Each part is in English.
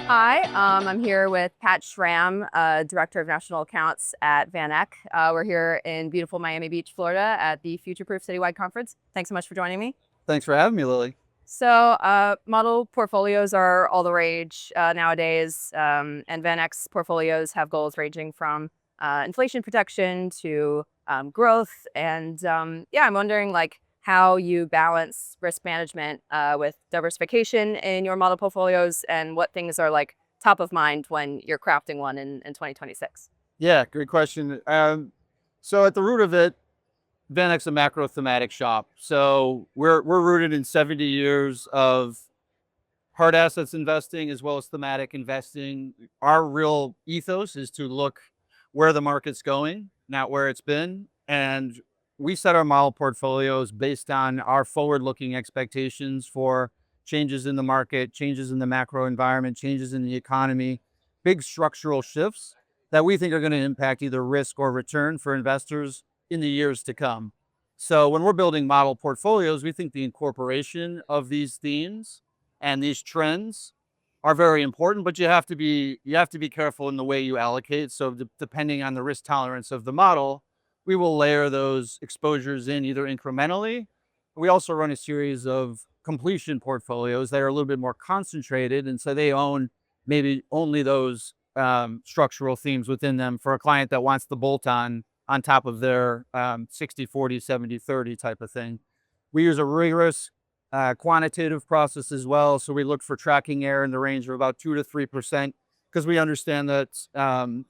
Hi, I'm here with Pat Schramm, Director of National Accounts at VanEck. We're here in beautiful Miami Beach, Florida at the Future Proof Citywide Conference. Thanks so much for joining me. Thanks for having me, Lily. Model portfolios are all the rage nowadays, and VanEck's portfolios have goals ranging from inflation protection to growth. Yeah, I'm wondering how you balance risk management with diversification in your model portfolios, and what things are top of mind when you're crafting one in 2026. Yeah, great question. So at the root of it, VanEck's a macro thematic shop. So we're rooted in 70 years of hard assets investing as well as thematic investing. Our real ethos is to look where the market's going, not where it's been. And we set our model portfolios based on our forward-looking expectations for changes in the market, changes in the macro environment, changes in the economy, big structural shifts that we think are going to impact either risk or return for investors in the years to come. So when we're building model portfolios, we think the incorporation of these themes and these trends are very important, but you have to be careful in the way you allocate. So depending on the risk tolerance of the model, we will layer those exposures in either incrementally. We also run a series of completion portfolios that are a little bit more concentrated, and so they own maybe only those structural themes within them for a client that wants the bolt on top of their 60, 40, 70, 30 type of thing. We use a rigorous quantitative process as well. So we look for tracking error in the range of about 2 to 3%, because we understand that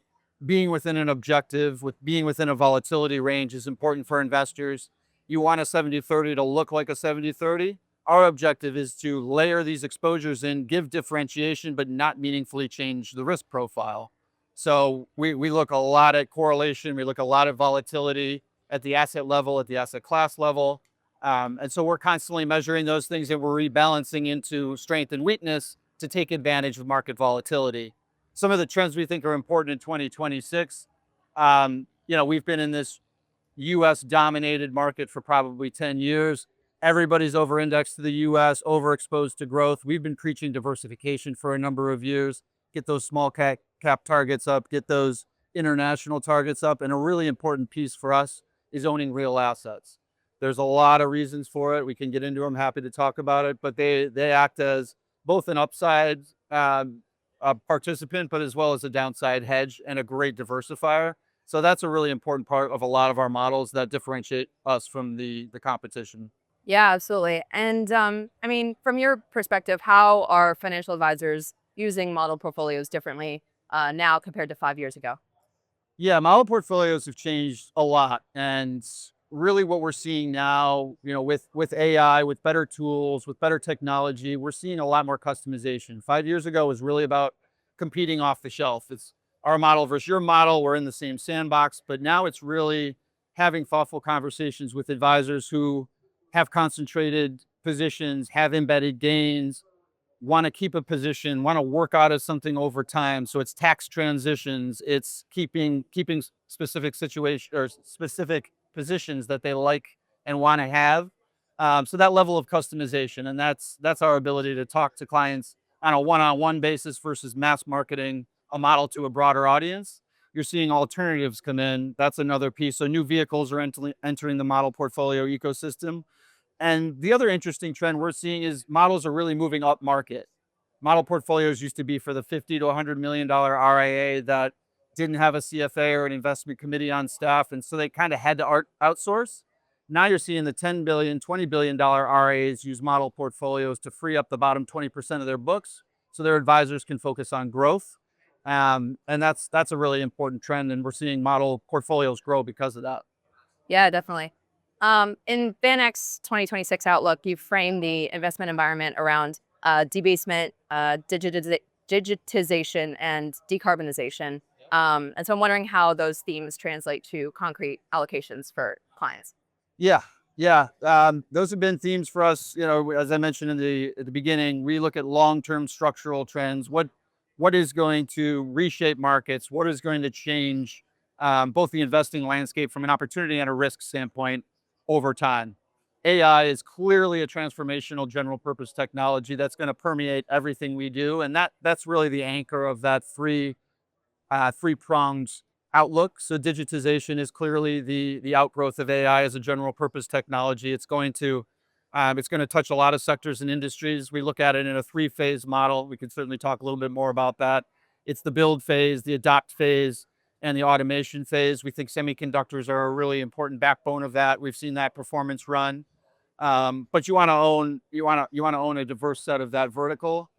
being within an objective, with being within a volatility range is important for investors. You want a 70-30 to look like a 70-30. Our objective is to layer these exposures in, give differentiation, but not meaningfully change the risk profile. So we look a lot at correlation. We look a lot at volatility at the asset level, at the asset class level. And so we're constantly measuring those things, and we're rebalancing into strength and weakness to take advantage of market volatility. Some of the trends we think are important in 2026. We've been in this US dominated market for probably 10 years. Everybody's over indexed to the US, overexposed to growth. We've been preaching diversification for a number of years. Get those small cap targets up, get those international targets up. And a really important piece for us is owning real assets. There's a lot of reasons for it. We can get into them. Happy to talk about it, but they act as both an upside participant, but as well as a downside hedge and a great diversifier. So that's a really important part of a lot of our models that differentiate us from the competition. Yeah, absolutely. From your perspective, how are financial advisors using model portfolios differently now compared to 5 years ago? Yeah, model portfolios have changed a lot, and really what we're seeing now, with AI, with better tools, with better technology, we're seeing a lot more customization. 5 years ago was really about competing off the shelf. It's our model versus your model. We're in the same sandbox, but now it's really having thoughtful conversations with advisors who have concentrated positions, have embedded gains, want to keep a position, want to work out of something over time. So it's tax transitions, it's keeping specific situation or specific positions that they like and want to have. So that level of customization, and that's our ability to talk to clients on a one-on-one basis versus mass marketing a model to a broader audience. You're seeing alternatives come in. That's another piece. So new vehicles are entering the model portfolio ecosystem. And the other interesting trend we're seeing is models are really moving up market. Model portfolios used to be for the 50 to $100 million RIA that didn't have a CFA or an investment committee on staff, and so they kind of had to outsource. Now you're seeing the 10 billion, $20 billion RIAs use model portfolios to free up the bottom 20% of their books, so their advisors can focus on growth. And that's a really important trend, and we're seeing model portfolios grow because of that. Yeah, definitely. In VanEck's 2026 outlook, you frame the investment environment around debasement, digitization, and decarbonization. And so I'm wondering how those themes translate to concrete allocations for clients. Yeah, yeah. Those have been themes for us. As I mentioned at the beginning, we look at long-term structural trends. What is going to reshape markets? What is going to change both the investing landscape from an opportunity and a risk standpoint over time? AI is clearly a transformational general purpose technology that's going to permeate everything we do. And that's really the anchor of that three-pronged outlook. So digitization is clearly the outgrowth of AI as a general purpose technology. It's going to touch a lot of sectors and industries. We look at it in a three-phase model. We could certainly talk a little bit more about that. It's the build phase, the adopt phase, and the automation phase. We think semiconductors are a really important backbone of that. We've seen that performance run. But you want to own a diverse set of that vertical.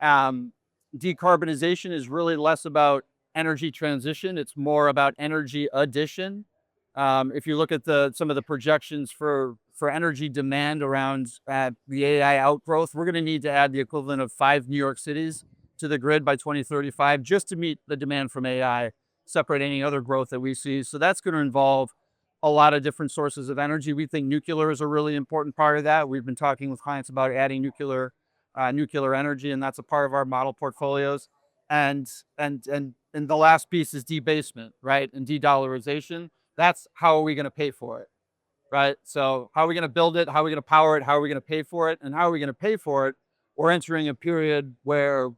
Um, Decarbonization is really less about energy transition. It's more about energy addition. If you look at some of the projections for energy demand around the AI outgrowth, we're going to need to add the equivalent of 5 New York cities to the grid by 2035 just to meet the demand from AI, separate any other growth that we see. So that's going to involve a lot of different sources of energy. We think nuclear is a really important part of that. We've been talking with clients about adding nuclear energy, and that's a part of our model portfolios. And the last piece is debasement, right? And de-dollarization. That's how are we going to pay for it, right? So how are we going to build it? How are we going to power it? How are we going to pay for it? And how are we going to pay for it? We're entering a period where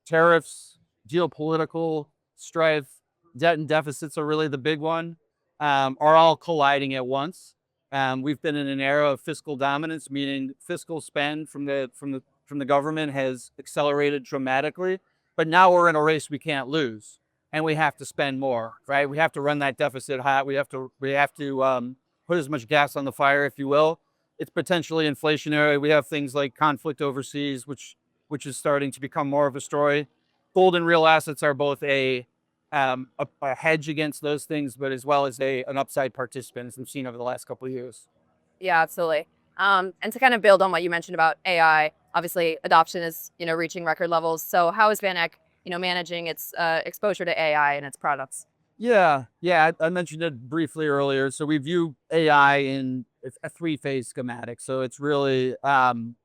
tariffs, geopolitical strife, debt and deficits are really the big one, are all colliding at once. We've been in an era of fiscal dominance, meaning fiscal spend from the government has accelerated dramatically. But now we're in a race we can't lose, and we have to spend more, right? We have to run that deficit hot. We have to put as much gas on the fire, if you will. It's potentially inflationary. We have things like conflict overseas, which is starting to become more of a story. Gold and real assets are both a hedge against those things, but as well as an upside participant, as we've seen over the last couple of years. Yeah, absolutely. And to kind of build on what you mentioned about AI, obviously adoption is, reaching record levels. So how is VanEck, managing its exposure to AI and its products? Yeah. I mentioned it briefly earlier. So we view AI in a three-phase schematic. So it's really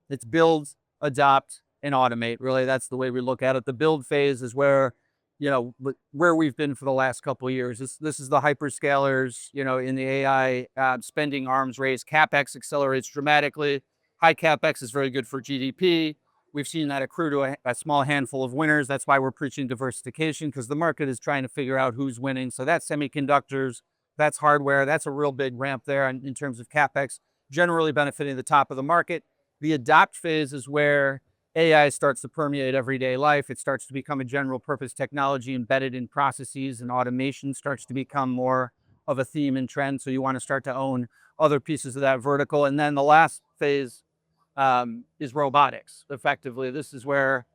it's build, adopt, and automate. Really, that's the way we look at it. The build phase is where we've been for the last couple of years. This is the hyperscalers, in the AI spending arms race. CapEx accelerates dramatically. High CapEx is very good for GDP. We've seen that accrue to a small handful of winners. That's why we're preaching diversification, because the market is trying to figure out who's winning. So that's semiconductors, that's hardware. That's a real big ramp there in terms of CapEx, generally benefiting the top of the market. The adopt phase is where AI starts to permeate everyday life. It starts to become a general purpose technology embedded in processes, and automation starts to become more of a theme and trend. So you want to start to own other pieces of that vertical. And then the last phase is robotics. Effectively, this is where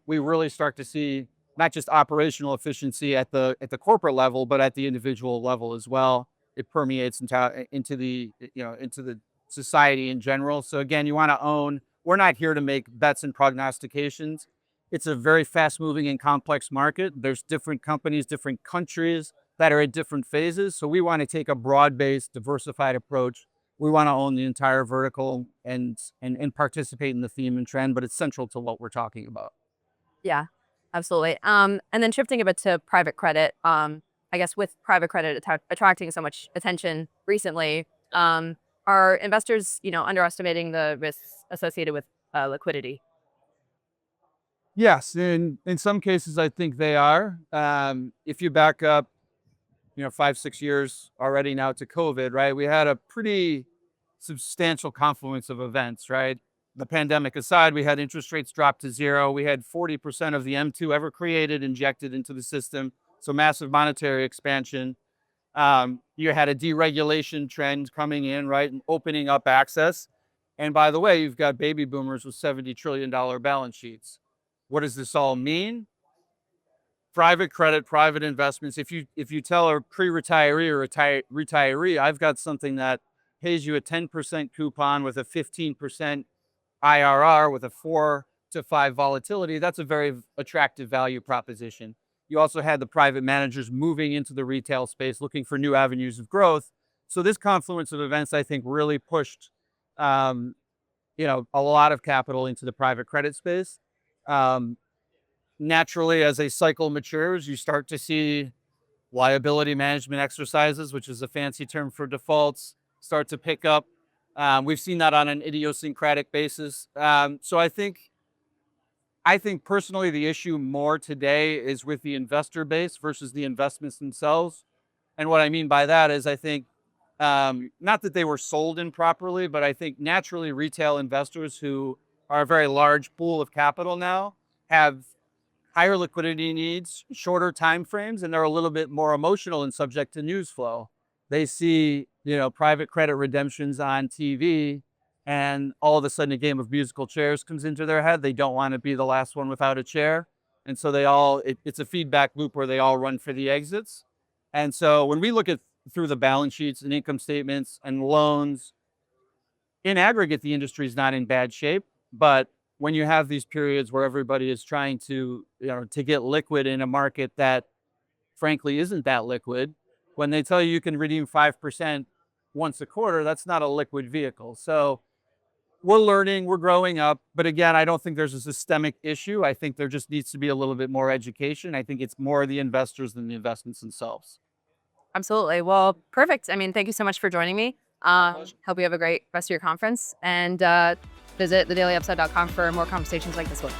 we really start to see not just operational efficiency at the corporate level, but at the individual level as well. It permeates into the society in general. So again, you want to own. We're not here to make bets and prognostications. It's a very fast-moving and complex market. There's different companies, different countries that are at different phases. So we want to take a broad-based, diversified approach. We want to own the entire vertical and participate in the theme and trend, but it's central to what we're talking about. Yeah, absolutely. And then shifting a bit to private credit, I guess with private credit attracting so much attention recently, are investors, underestimating the risks associated with liquidity? Yes, in some cases, I think they are. If you back up, 5, 6 years already now to COVID, right? We had a pretty substantial confluence of events, right? The pandemic aside, we had interest rates drop to zero. We had 40% of the M2 ever created injected into the system. So massive monetary expansion. You had a deregulation trend coming in, right? And opening up access. And by the way, you've got baby boomers with $70 trillion balance sheets. What does this all mean? Private credit, private investments. If you tell a pre-retiree or retiree, I've got something that pays you a 10% coupon with a 15% IRR with a 4 to 5 volatility, that's a very attractive value proposition. You also had the private managers moving into the retail space, looking for new avenues of growth. So this confluence of events, I think, really pushed, a lot of capital into the private credit space. Um, Naturally, as a cycle matures, you start to see liability management exercises, which is a fancy term for defaults, start to pick up. We've seen that on an idiosyncratic basis. So I think personally the issue more today is with the investor base versus the investments themselves. And what I mean by that is I think not that they were sold improperly, but I think naturally retail investors who are a very large pool of capital now have higher liquidity needs, shorter time frames, and they're a little bit more emotional and subject to news flow. They see, private credit redemptions on TV, and all of a sudden a game of musical chairs comes into their head. They don't want to be the last one without a chair. And so it's a feedback loop where they all run for the exits. And so when we look at through the balance sheets and income statements and loans, in aggregate, the industry is not in bad shape. But when you have these periods where everybody is trying to get liquid in a market that frankly isn't that liquid, when they tell you can redeem 5% once a quarter, that's not a liquid vehicle. So we're learning, we're growing up. But again, I don't think there's a systemic issue. I think there just needs to be a little bit more education. I think it's more the investors than the investments themselves. Absolutely. Well, perfect. I mean, thank you so much for joining me. Pleasure. Hope you have a great rest of your conference, and visit thedailyupside.com for more conversations like this one.